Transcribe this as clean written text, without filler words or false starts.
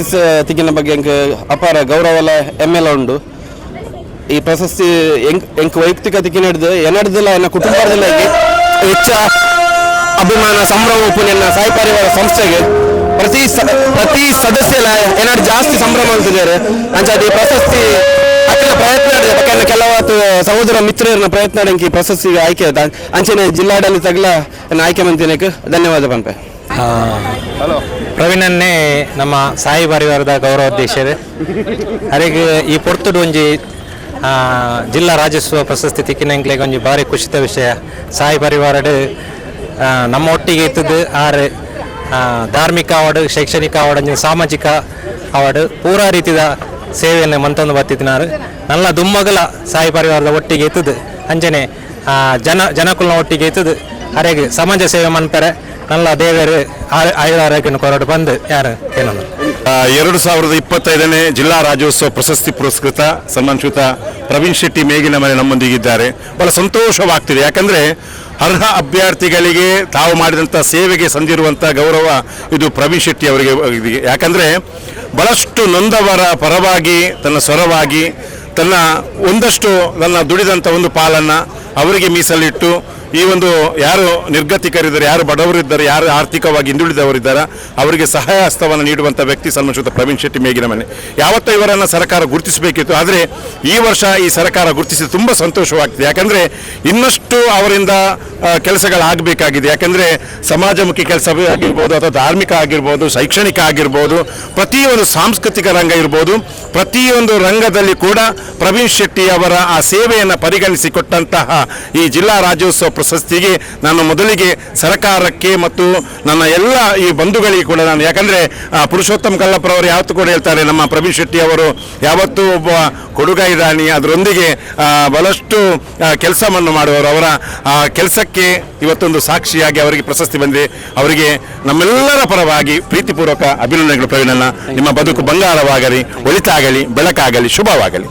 ಪ್ರಶಸ್ತಿ ತಿಕ್ಕಿನ ಬಗ್ಗೆ ಎಂಕ್ ಅಪಾರ ಗೌರವಲ ಹೆಮ್ಮೆಲ ಉಂಡು. ಈ ಪ್ರಶಸ್ತಿ ಎಂಕ್ ವೈಯಕ್ತಿಕ ತಿಕ್ಕಿನ ಹಿಡಿದು ಏನಾಡ್ದಿಲ್ಲ ಎನ್ನ ಕುಟುಂಬದಲ್ಲ ಹೆಚ್ಚ ಅಭಿಮಾನ ಸಂಭ್ರಮ ಉಪುನ ಸಾಯಿ ಪರಿವಾರ ಸಂಸ್ಥೆಗೆ ಪ್ರತಿ ಸದಸ್ಯಲ ಏನಾದ್ರು ಜಾಸ್ತಿ ಸಂಭ್ರಮ ಅಂತಿದ್ದಾರೆ. ಅಂಚಾದ ಈ ಪ್ರಶಸ್ತಿ ಅಕ್ಕಿನ ಪ್ರಯತ್ನ ಯಾಕಂದ್ರೆ ಕೆಲವತ್ತು ಸಹೋದರ ಮಿತ್ರರನ್ನ ಪ್ರಯತ್ನ ಈ ಪ್ರಶಸ್ತಿಗೆ ಆಯ್ಕೆ ಅಂಚನೆ ಜಿಲ್ಲಾಡಳಿತಗಳ ಆಯ್ಕೆ ಮಂತಿನಕ್ಕೆ ಧನ್ಯವಾದ ಪಂಪೆ. ಪ್ರವೀಣನ್ನೇ ನಮ್ಮ ಸಾಯಿ ಪರಿವಾರದ ಗೌರವಾಧ್ಯಕ್ಷರು ಅವರಿಗೆ ಈ ಪೊರ್ತುಡು ಒಂಜಿ ಜಿಲ್ಲಾ ರಾಜ್ಯೋತ್ಸವ ಪ್ರಶಸ್ತಿ ತಿಕ್ಕಿನಂಕ್ಲೆಗೆ ಒಂಜಿ ಭಾರಿ ಖುಷಿತ ವಿಷಯ. ಸಾಯಿ ಪರಿವಾರಡು ನಮ್ಮ ಒಟ್ಟಿಗೆ ಇತ್ತದು ಆರು ಧಾರ್ಮಿಕ ಅವಾರ್ಡ್, ಶೈಕ್ಷಣಿಕ ಅವಾರ್ಡ್, ಸಾಮಾಜಿಕ ಅವಾರ್ಡ್ ಪೂರಾ ರೀತಿಯ ಸೇವೆಯನ್ನು ಮಂತೊಂದು ಬರ್ತಿದ್ದಾರೆ. ನಲ್ಲ ದುಮ್ಮಗಲ ಸಾಯಿ ಪರಿವಾರದ ಒಟ್ಟಿಗೆ ಇತ್ತದು ಅಂಜನೆ ಜನಕುಲ್ನ ಒಟ್ಟಿಗೆ ಇತ್ತದು ಅರೆಗೆ ಸಮಾಜ ಸೇವೆ ಮಾಡ್ತಾರೆ. ನಲ್ಲ ದೇವರು ಆಯುರಾರೋಗ್ಯನ ಕೊರಡು ಬಂದು ಯಾರು ಏನಂದ್ರೆ 2025ನೇ ಜಿಲ್ಲಾ ರಾಜ್ಯೋತ್ಸವ ಪ್ರಶಸ್ತಿ ಪುರಸ್ಕೃತ ಸನ್ಮಾನಿತ ಪ್ರವೀಣ್ ಶೆಟ್ಟಿ ಮೇಗಿನ ಮನೆ ನಮ್ಮೊಂದಿಗಿದ್ದಾರೆ. ಬಹಳ ಸಂತೋಷವಾಗ್ತಿದೆ. ಯಾಕಂದರೆ ಅರ್ಹ ಅಭ್ಯರ್ಥಿಗಳಿಗೆ ತಾವು ಮಾಡಿದಂಥ ಸೇವೆಗೆ ಸಂದಿರುವಂಥ ಗೌರವ ಇದು ಪ್ರವೀಣ್ ಶೆಟ್ಟಿ ಅವರಿಗೆ. ಯಾಕಂದರೆ ಬಹಳಷ್ಟು ನೊಂದವರ ಪರವಾಗಿ ತನ್ನ ಸ್ವರವಾಗಿ ತನ್ನ ಒಂದಷ್ಟು ತನ್ನ ದುಡಿದಂಥ ಒಂದು ಪಾಲನ್ನು ಅವರಿಗೆ ಮೀಸಲಿಟ್ಟು ಈ ಒಂದು ಯಾರು ನಿರ್ಗತಿಕರಿದ್ದಾರೆ, ಯಾರು ಬಡವರಿದ್ದಾರೆ, ಯಾರು ಆರ್ಥಿಕವಾಗಿ ಹಿಂದುಳಿದವರಿದ್ದಾರೆ ಅವರಿಗೆ ಸಹಾಯ ಹಸ್ತವನ್ನು ನೀಡುವಂಥ ವ್ಯಕ್ತಿ ಸನ್ಮಾನಿತ ಪ್ರವೀಣ್ ಶೆಟ್ಟಿ ಮೇಗಿನ ಮನೆ. ಯಾವತ್ತೂ ಇವರನ್ನು ಸರ್ಕಾರ ಗುರುತಿಸಬೇಕಿತ್ತು, ಆದರೆ ಈ ವರ್ಷ ಈ ಸರ್ಕಾರ ಗುರುತಿಸಿದ ತುಂಬ ಸಂತೋಷವಾಗ್ತಿದೆ. ಯಾಕಂದರೆ ಇನ್ನಷ್ಟು ಅವರಿಂದ ಕೆಲಸಗಳಾಗಬೇಕಾಗಿದೆ. ಯಾಕಂದರೆ ಸಮಾಜಮುಖಿ ಕೆಲಸ ಆಗಿರ್ಬೋದು ಅಥವಾ ಧಾರ್ಮಿಕ ಆಗಿರ್ಬೋದು, ಶೈಕ್ಷಣಿಕ ಆಗಿರ್ಬೋದು, ಪ್ರತಿಯೊಂದು ಸಾಂಸ್ಕೃತಿಕ ರಂಗ ಇರ್ಬೋದು, ಪ್ರತಿಯೊಂದು ರಂಗದಲ್ಲಿ ಕೂಡ ಪ್ರವೀಣ್ ಶೆಟ್ಟಿ ಅವರ ಆ ಸೇವೆಯನ್ನು ಪರಿಗಣಿಸಿ ಕೊಟ್ಟಂತಹ ಈ ಜಿಲ್ಲಾ ರಾಜ್ಯೋತ್ಸವ ಪ್ರಶಸ್ತಿಗೆ ನಾನು ಮೊದಲಿಗೆ ಸರ್ಕಾರಕ್ಕೆ ಮತ್ತು ನನ್ನ ಎಲ್ಲ ಈ ಬಂಧುಗಳಿಗೆ ಕೂಡ ನಾನು, ಯಾಕಂದರೆ ಪುರುಷೋತ್ತಮ್ ಕಲ್ಲಪ್ಪರವರು ಯಾವತ್ತೂ ಕೂಡ ಹೇಳ್ತಾರೆ, ನಮ್ಮ ಪ್ರವೀಣ್ ಶೆಟ್ಟಿ ಅವರು ಯಾವತ್ತೂ ಒಬ್ಬ ಕೊಡುಗ ಇರಾಣಿ, ಅದರೊಂದಿಗೆ ಬಹಳಷ್ಟು ಕೆಲಸವನ್ನು ಮಾಡುವವರು. ಅವರ ಕೆಲಸಕ್ಕೆ ಇವತ್ತೊಂದು ಸಾಕ್ಷಿಯಾಗಿ ಅವರಿಗೆ ಪ್ರಶಸ್ತಿ ಬಂದಿದೆ. ಅವರಿಗೆ ನಮ್ಮೆಲ್ಲರ ಪರವಾಗಿ ಪ್ರೀತಿಪೂರ್ವಕ ಅಭಿನಂದನೆಗಳು. ಪ್ರವೀಣಣ್ಣ, ನಿಮ್ಮ ಬದುಕು ಬಂಗಾರವಾಗಲಿ, ಒಳಿತಾಗಲಿ, ಬೆಳಕಾಗಲಿ, ಶುಭವಾಗಲಿ.